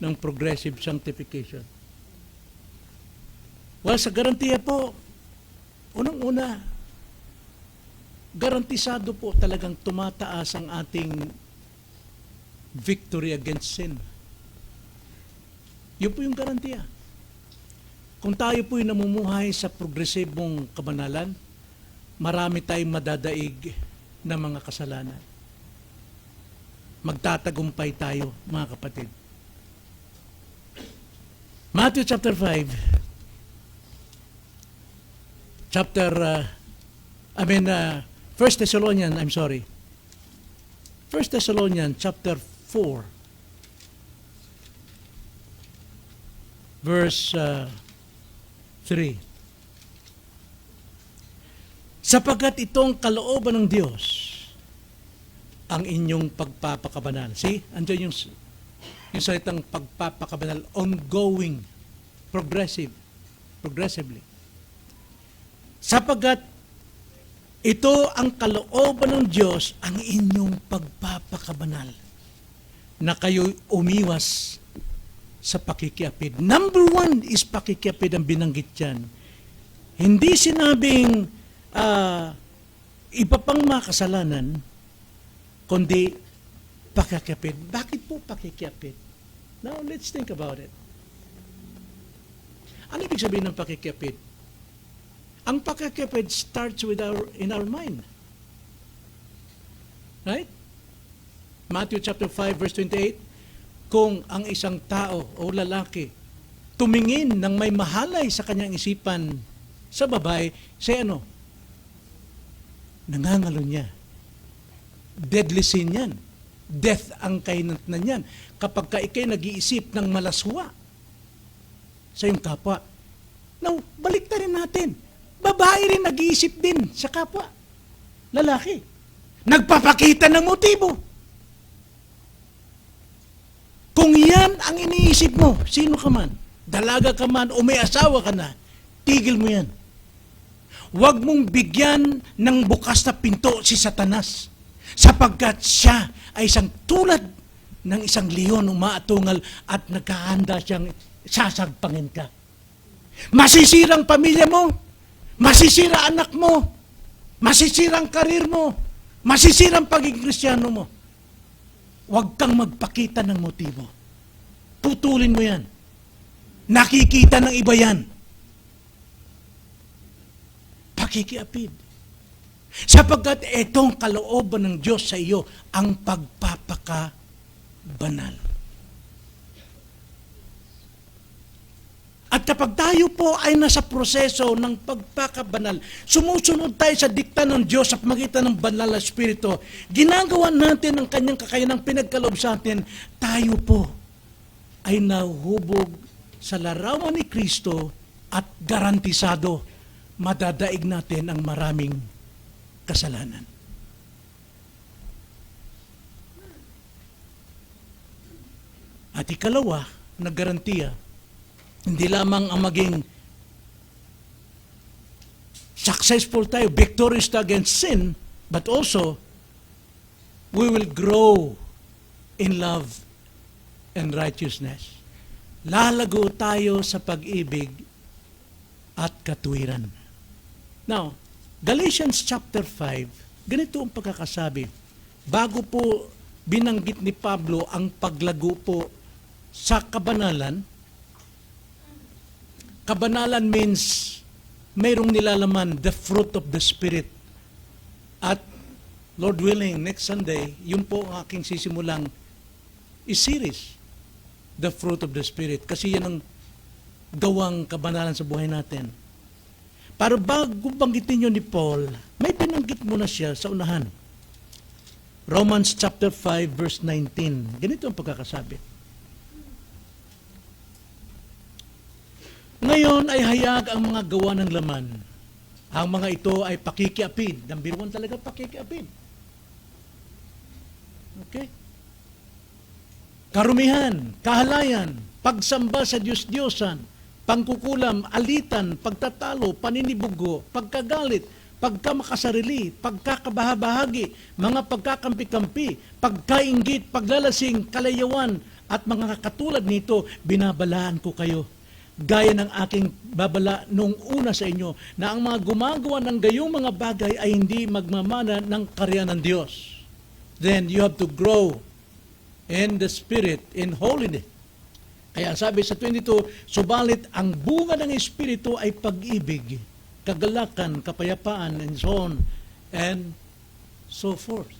ng progressive sanctification. Well, sa garantiya po, unang-una, garantisado po talagang tumataas ang ating victory against sin. Yun po yung garantiya. Kung tayo po'y namumuhay sa progresibong kabanalan, marami tayong madadaig ng mga kasalanan. Magtatagumpay tayo, mga kapatid. Matthew chapter 5, First Thessalonians, 1 Thessalonians chapter 4, verse 3. Sapagkat itong kalooban ng Diyos ang inyong pagpapakabanal. See? Andiyan yung salitang pagpapakabanal, ongoing, progressively. Sapagkat ito ang kalooban ng Diyos ang inyong pagpapakabanal na kayo'y umiwas sa pakikiapid. Number 1 is pakikiapid ang binanggit dyan. Hindi sinabing iba pang mga kasalanan, kundi pakikiapid. Bakit po pakikiapid? Now, let's think about it. Ano ibig sabihin ng pakikiapid? Ang pakikiapid starts in our mind. Right? Matthew chapter 5 verse 28, kung ang isang tao o lalaki tumingin ng may mahalay sa kanyang isipan sa babae, say ano? Nangangalo niya. Deadly sin yan. Death ang kahinatnan yan. Kapag ka ikay nag-iisip ng malaswa sa iyong kapwa. Now, balik na rin natin. Babae rin nag-iisip din sa kapwa. Lalaki. Nagpapakita ng motibo. Kung yan ang iniisip mo, sino ka man, dalaga ka man o may asawa ka na, tigil mo yan. Huwag mong bigyan ng bukas na pinto si Satanas sapagkat siya ay isang tulad ng isang leon umaatungal at nagkahanda siyang sasagpangin ka. Masisira ang pamilya mo, masisira anak mo, masisira ang karir mo, masisira ang pagiging Kristiyano mo. Huwag kang magpakita ng motibo. Putulin mo yan. Nakikita ng iba yan. Pakikiapid. Sapagkat itong kalooban ng Diyos sa iyo ang pagpapakabanal. At kapag tayo po ay nasa proseso ng pagpakabanal, sumusunod tayo sa dikta ng Diyos sa pamagitan ng banal na Espiritu, ginagawa natin ang kanyang kakayanang pinagkaloob sa atin, tayo po ay nahuhubog sa larawan ni Kristo at garantisado madadaig natin ang maraming kasalanan. At ikalawa, naggarantiya, hindi lamang ang maging successful tayo, victorious tayo against sin, but also, we will grow in love and righteousness. Lalago tayo sa pag-ibig at katuwiran. Now, Galatians chapter 5, ganito ang pagkakasabi. Bago po binanggit ni Pablo ang paglago po sa kabanalan, kabanalan means mayroong nilalaman, the fruit of the Spirit. At Lord willing, next Sunday, yun po ang aking sisimulang series, the fruit of the Spirit. Kasi yan ang gawang kabanalan sa buhay natin. Para bago banggitin nyo ni Paul, may binanggit muna siya sa unahan. Romans chapter 5 verse 19. Ganito ang pagkakasabi. Ngayon ay hayag ang mga gawa ng laman. Ang mga ito ay pakikiapid. Number 1 talaga pakikiapid. Okay? Karumihan, kahalayan, pagsamba sa Diyos-Diyosan, pangkukulam, alitan, pagtatalo, paninibugo, pagkagalit, pagkamakasarili, pagkakabahabahagi, mga pagkakampi-kampi, pagkainggit, paglalasing, kalayawan, at mga katulad nito, binabalaan ko kayo. Gaya ng aking babala nung una sa inyo, na ang mga gumagawa ng gayong mga bagay ay hindi magmamana ng karya ng Diyos. Then you have to grow in the Spirit, in holiness. Kaya sabi sa 22, subalit ang bunga ng Espiritu ay pag-ibig, kagalakan, kapayapaan, and so on, and so forth.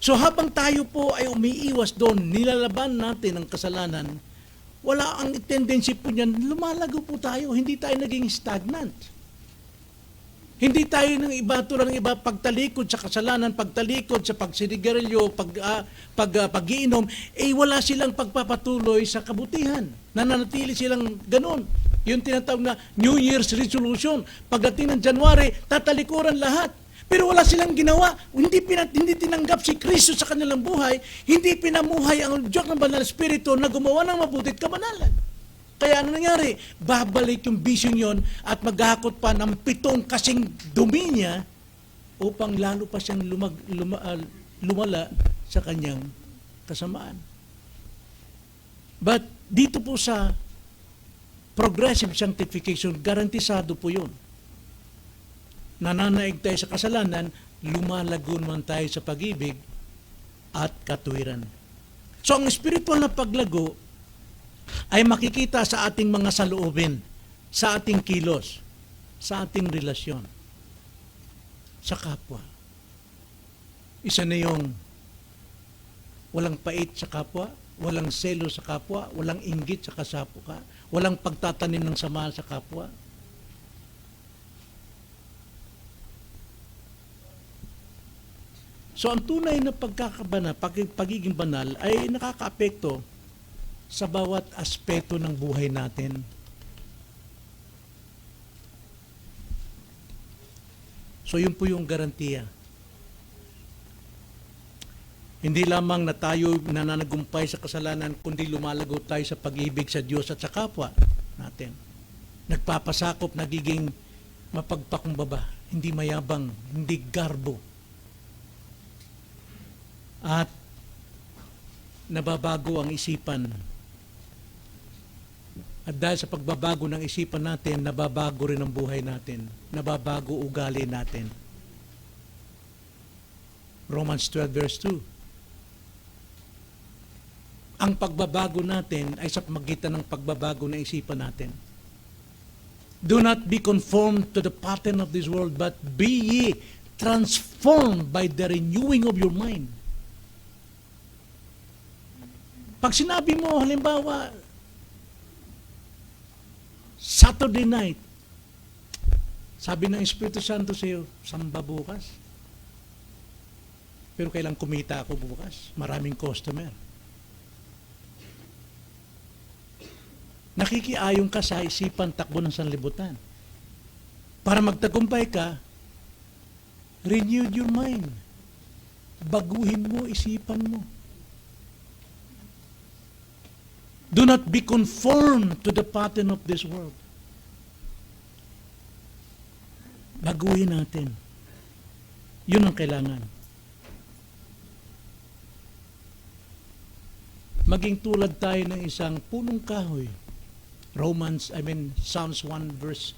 So habang tayo po ay umiiwas doon, nilalaban natin ang kasalanan, wala ang tendency po niyan, lumalago po tayo, hindi tayo naging stagnant. Hindi tayo ng iba tulad ng iba, pagtalikod sa kasalanan, pagtalikod sa pagsinigarilyo, pag-iinom, wala silang pagpapatuloy sa kabutihan. Nananatili silang ganun. Yung tinatawag na New Year's resolution. Pagdating ng January, tatalikuran lahat. Pero wala silang ginawa. Hindi tinanggap si Kristo sa kanilang buhay. Hindi pinamuhay ang Diyos ng Banal Espiritu na gumawa ng mabuti at kabanalan. Kaya ano nangyari? Babalik yung vision yon at maghahakot pa ng 7 kasing dumi niya upang lalo pa siyang lumala sa kanyang kasamaan. But dito po sa progressive sanctification, garantisado po yun. Nananaig tayo sa kasalanan, lumalago naman tayo sa pag-ibig at katuwiran. So ang spiritual na paglago ay makikita sa ating mga saloobin, sa ating kilos, sa ating relasyon, sa kapwa. Isa na yung walang pait sa kapwa, walang selo sa kapwa, walang inggit sa kasapwa, walang pagtatanim ng sama sa kapwa. So ang tunay na pagiging banal ay nakakaapekto sa bawat aspeto ng buhay natin. So yun po yung garantiya. Hindi lamang na tayo nananagumpay sa kasalanan, kundi lumalago tayo sa pag-ibig sa Diyos at sa kapwa natin. Nagpapasakop, nagiging mapagpakumbaba, hindi mayabang, hindi garbo. At nababago ang isipan. At dahil sa pagbabago ng isipan natin, nababago rin ang buhay natin. Nababago ugali natin. Romans 12 verse 2. Ang pagbabago natin ay sa pamagitan ng pagbabago ng isipan natin. Do not be conformed to the pattern of this world, but be ye transformed by the renewing of your mind. Pag sinabi mo, halimbawa, Saturday night, sabi ng Espiritu Santo sa iyo, samba bukas. Pero kailang kumita ako bukas. Maraming customer. Nakikiayong ka sa isipan takbo ng sanlibutan. Para magtagumpay ka, renew your mind. Baguhin mo isipan mo. Do not be conformed to the pattern of this world. Baguhin natin. Yun ang kailangan. Maging tulad tayo ng isang punong kahoy. Psalms 1 verse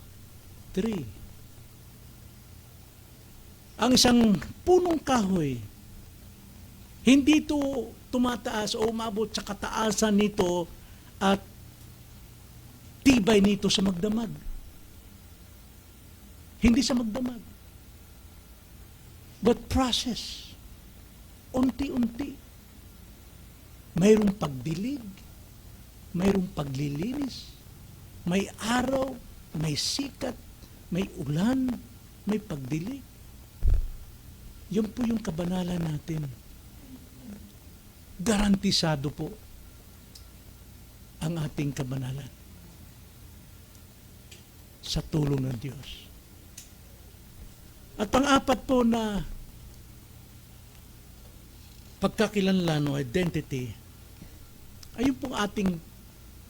3. Ang isang punong kahoy, hindi ito tumataas o umabot sa kataasan nito at tibay nito sa magdamag. Hindi sa magdamag. But process. Unti-unti. Mayroong pagdilig, mayroong paglilinis, may araw, may sikat, may ulan, may pagdilig. Yun po yung kabanalan natin. Garantisado po ang ating kabanalan sa tulong ng Diyos. At pang-apat po na pagkakilanlan o identity ay yung pong ating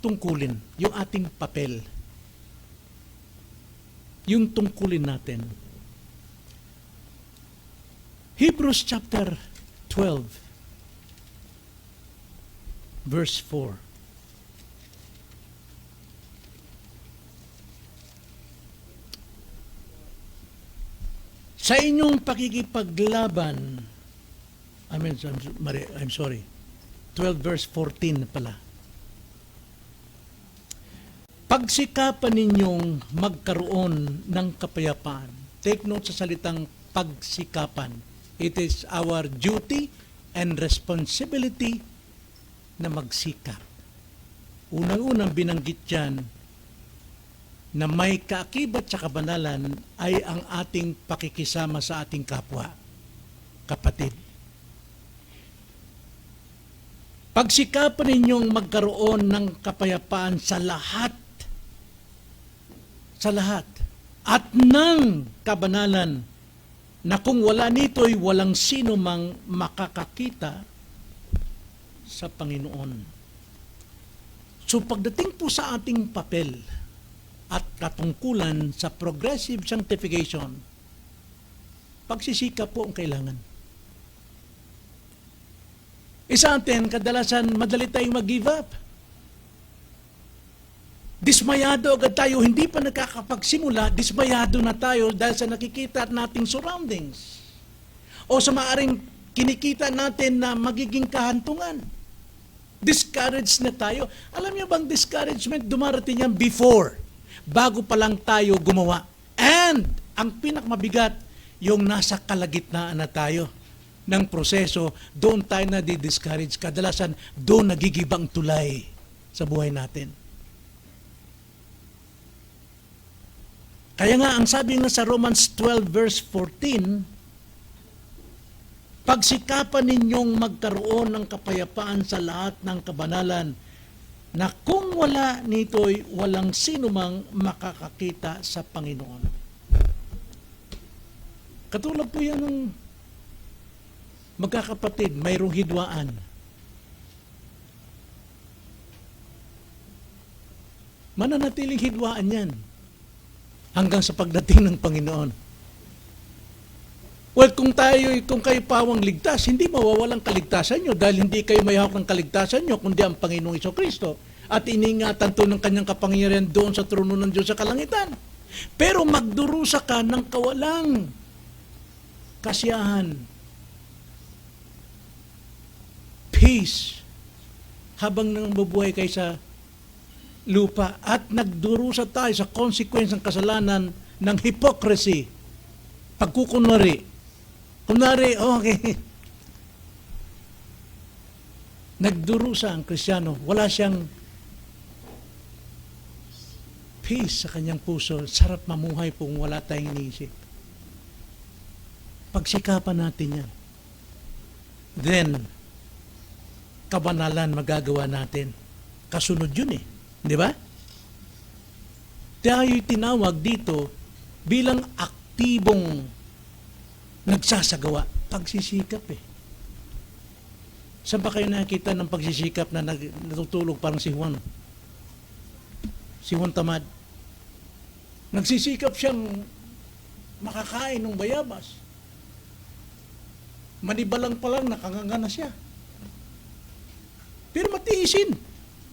tungkulin, yung ating papel, yung tungkulin natin. Hebrews chapter 12 verse 4. Sa inyong pakikipaglaban, I'm sorry, 12 verse 14 pala. Pagsikapan ninyong magkaroon ng kapayapaan. Take note sa salitang pagsikapan. It is our duty and responsibility na magsikap. Unang-unang binanggit dyan na may kaakibat sa kabanalan ay ang ating pakikisama sa ating kapwa, kapatid. Pagsikapan ninyong magkaroon ng kapayapaan sa lahat, at ng kabanalan, na kung wala nito'y walang sino mang makakakita sa Panginoon. So pagdating po sa ating papel at katungkulan sa progressive sanctification, pagsisikap po ang kailangan. Isa atin, kadalasan madali tayong mag-give up. Dismayado agad tayo, hindi pa nakakapagsimula, dismayado na tayo dahil sa nakikita nating surroundings. O sa maaring kinikita natin na magiging kahantungan. Discouraged na tayo. Alam niyo bang discouragement dumarating yan before, bago pa lang tayo gumawa. And ang pinakamabigat, yung nasa kalagitnaan na tayo ng proseso, doon tayo na di-discourage. Kadalasan, doon nagigibang tulay sa buhay natin. Kaya nga, ang sabi nga sa Romans 12 verse 14, pagsikapan ninyong magkaroon ng kapayapaan sa lahat ng kabanalan, na kung wala nito'y walang sinumang makakakita sa Panginoon. Katulad po yan ng magkakapatid, mayroong hidwaan. Mananatiling hidwaan yan hanggang sa pagdating ng Panginoon. Well, kung kayo pawang ligtas, hindi mawawalang kaligtasan nyo dahil hindi kayo may hawak ng kaligtasan nyo, kundi ang Panginoong Jesucristo. At iniingatan to ng kanyang kapangyarihan doon sa trono ng Diyos sa kalangitan. Pero magdurusa ka ng kawalang kasiyahan, peace, habang nambubuhay kayo sa lupa, at nagdurusa tayo sa consequence ng kasalanan ng hypocrisy, pagkukunwari. Kunwari, okay, nagdurusa ang Kristiyano, wala siyang peace sa kanyang puso. Sarap mamuhay kung wala tayong iniisip. Pagsikapan natin yan. Then, kabanalan magagawa natin. Kasunod yun eh. Di ba? Tayo'y tinawag dito bilang aktibong nagsasagawa. Pagsisikap eh. Saan ba kayo nakita ng pagsisikap na natutulog parang si Juan? Si Juan Tamad. Nagsisikap siyang makakain ng bayabas. Manibalang pa lang, nakanganga na siya. Pero matiisin.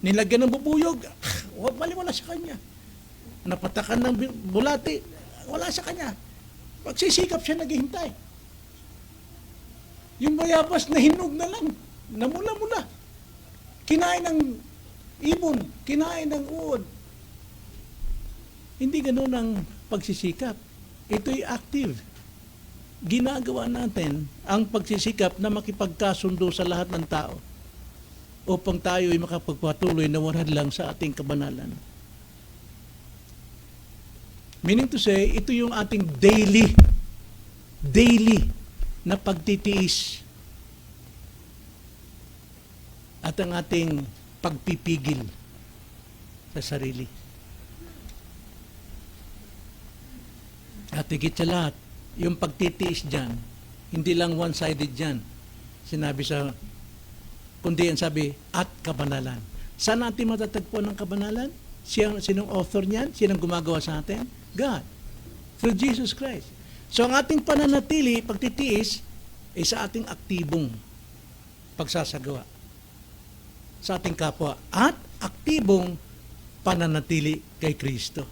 Nilagyan ng bubuyog, wala sa kanya. Napatakan ng bulati, wala sa kanya. Pagsisikap siya, naghihintay. Yung bayabas na hinog na lang, namula-mula. Kinain ng ibon, kinain ng uod. Hindi ganoon ang pagsisikap. Ito'y active. Ginagawa natin ang pagsisikap na makipagkasundo sa lahat ng tao upang tayo ay makapagpatuloy na warad lang sa ating kabanalan. Meaning to say, ito yung ating daily na pagtitiis at ang ating pagpipigil sa sarili. At higit sa lahat, yung pagtitiis dyan, hindi lang one-sided dyan. Sinabi sa, kundi yan sabi, at kabanalan. Saan natin matatagpuan ng kabanalan? Sinong author niyan? Sinong gumagawa sa atin? God. Through Jesus Christ. So ang ating pananatili, pagtitiis, ay sa ating aktibong pagsasagawa sa ating kapwa at aktibong pananatili kay Kristo.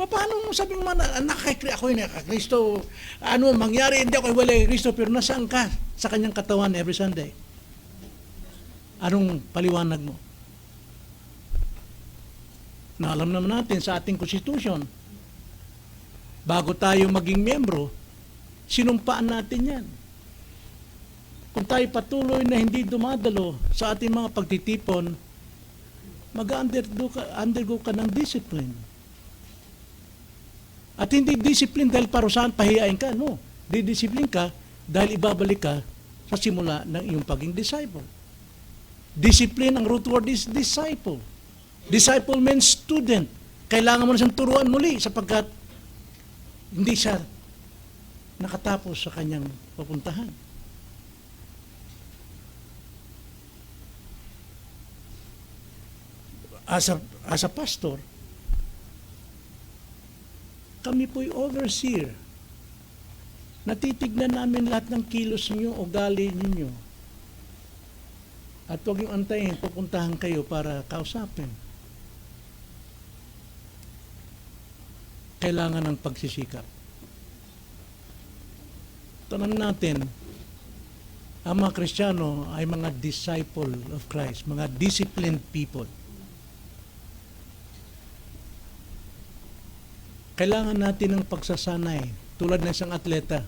Paano mo sabi mo ako yun kay Kristo, ano mangyari, hindi ako iwalay kay Kristo, pero nasaan ka sa kanyang katawan every Sunday? Anong paliwanag mo? Na alam naman natin sa ating konstitusyon, bago tayo maging miyembro, sinumpaan natin yan. Kung tayo patuloy na hindi dumadalo sa ating mga pagtitipon, mag-undergo ka ng discipline. At hindi discipline dahil parusahan, pahiyain ka. No, didiscipline ka dahil ibabalik ka sa simula ng iyong pagiging disciple. Discipline, ang root word is disciple. Disciple means student. Kailangan mo na siyang turuan muli sapagkat hindi siya nakatapos sa kanyang papuntahan. As a pastor, kami po'y overseer. Natitignan namin lahat ng kilos niyo, ugali ninyo. At huwag yung antayin, pupuntahan kayo para kausapin. Kailangan ng pagsisikap. Tanong natin, ang mga Kristiyano ay mga disciple of Christ, mga disciplined people. Kailangan natin ng pagsasanay, tulad ng isang atleta.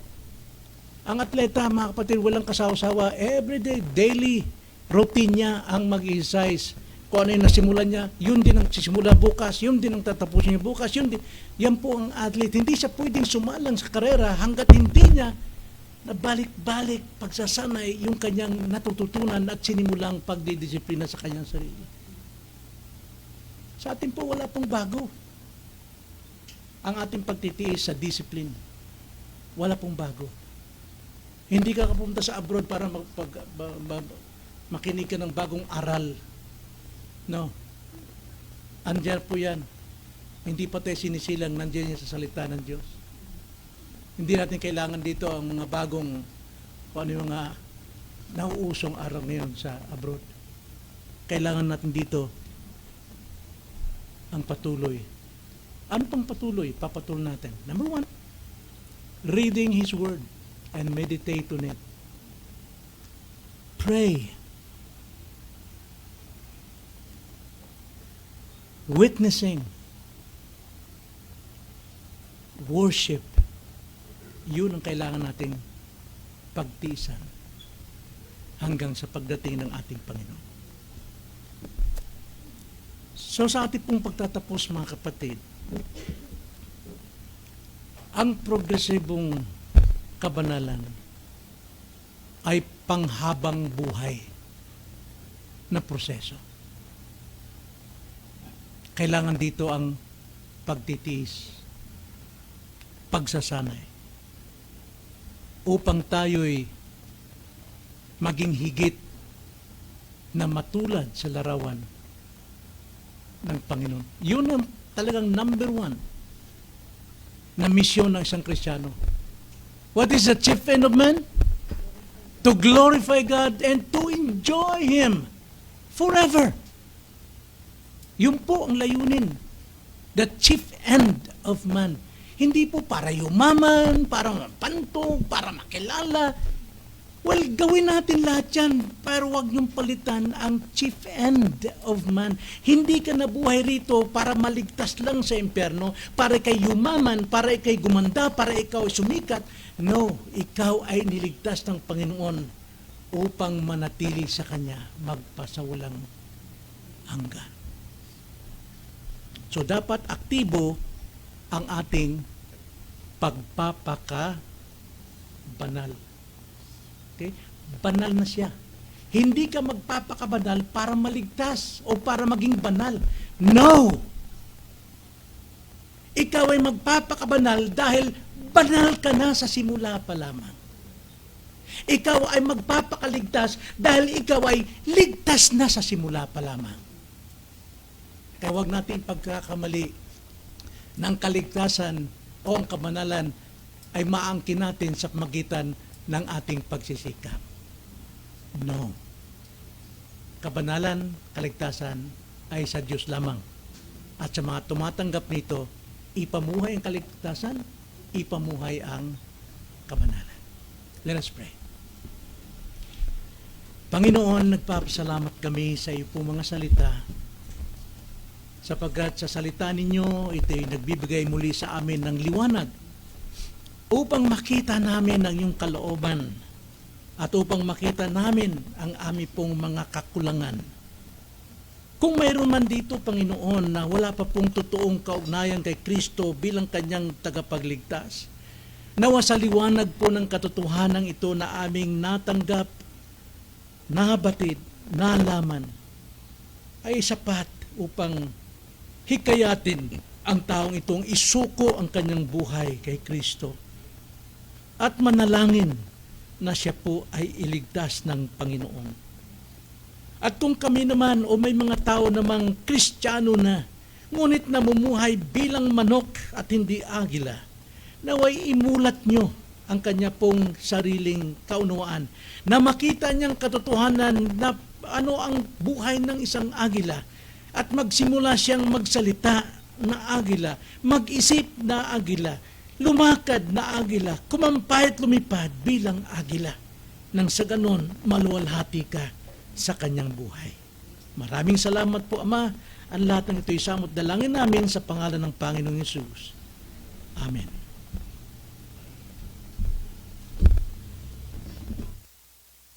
Ang atleta, mga kapatid, walang kasawa-sawa, everyday, daily, routine niya ang mag-exercise. Kung ano yung nasimulan niya, yun din ang sisimula bukas, yun din ang tatapusin niya bukas, yun din. Yan po ang athlete. Hindi siya pwedeng sumalang sa karera hanggat hindi niya na balik-balik pagsasanay yung kanyang natututunan at sinimulang pagdidisiplina sa kanyang sarili. Sa atin po wala pong bago. Ang ating pagtitiis sa discipline, wala pong bago. Hindi ka kapunta sa abroad para makinig ka ng bagong aral. No. Andiyan po yan. Hindi pa tayo sinisilang, nandiyan yan sa salita ng Diyos. Hindi natin kailangan dito ang mga bagong, kung ano yung mga nauusong aral ngayon sa abroad. Kailangan natin dito ang patuloy. Ano pang patuloy? Papatuloy natin. Number 1, reading His Word and meditate on it. Pray. Witnessing. Worship. Yun ang kailangan nating pagtiisan hanggang sa pagdating ng ating Panginoon. So sa ating pong pagtatapos, mga kapatid, ang progresibong kabanalan ay panghabang buhay na proseso. Kailangan dito ang pagtitiis, pagsasanay, upang tayo'y maging higit na matulad sa larawan ng Panginoon. Yun ang talagang number 1 na misyon ng isang Kristiyano. What is the chief end of man? To glorify God and to enjoy Him forever. Yun po ang layunin. The chief end of man. Hindi po para yumaman, para mapantog, para makilala. Well, gawin natin lahat yan, pero huwag niyong palitan ang chief end of man. Hindi ka nabuhay rito para maligtas lang sa impyerno, para ikay yumaman, para ikay gumanda, para ikaw sumikat. No, ikaw ay niligtas ng Panginoon upang manatili sa Kanya magpasawalang hanggan. So, dapat aktibo ang ating pagpapakabanal. Okay? Banal na siya. Hindi ka magpapakabanal para maligtas o para maging banal. No! Ikaw ay magpapakabanal dahil banal ka na sa simula pa lamang. Ikaw ay magpapakaligtas dahil ikaw ay ligtas na sa simula pa lamang. Kaya huwag natin pagkakamali ng kaligtasan o ang kabanalan ay maangkin natin sa magitan ng ating pagsisikap. No. Kabanalan, kaligtasan ay sa Diyos lamang. At sa mga tumatanggap nito, ipamuhay ang kaligtasan, ipamuhay ang kabanalan. Let us pray. Panginoon, nagpapasalamat kami sa iyo po mga salita, sapagkat sa salita ninyo, ito'y nagbibigay muli sa amin ng liwanag upang makita namin ang iyong kalooban at upang makita namin ang aming pong mga kakulangan. Kung mayroon man dito, Panginoon, na wala pa pong totoong kaugnayan kay Kristo bilang kanyang tagapagligtas, nawa sa liwanag po ng katotohanan ito na aming natanggap, nabatid, nalaman, ay sapat upang hikayatin ang taong itong isuko ang kanyang buhay kay Kristo at manalangin na siya po ay iligtas ng Panginoon. At kung kami naman o may mga tao namang Kristiyano na, ngunit namumuhay bilang manok at hindi agila, naway imulat nyo ang kanya pong sariling kaunawaan na makita niyang katotohanan na ano ang buhay ng isang agila at magsimula siyang magsalita na agila, mag-isip na agila, lumakad na agila, kumampay at lumipad bilang agila. Nang sa ganon, maluwalhati ka sa kanyang buhay. Maraming salamat po, Ama. Ang lahat ng ito'y samot dalangin namin sa pangalan ng Panginoong Hesus. Amen.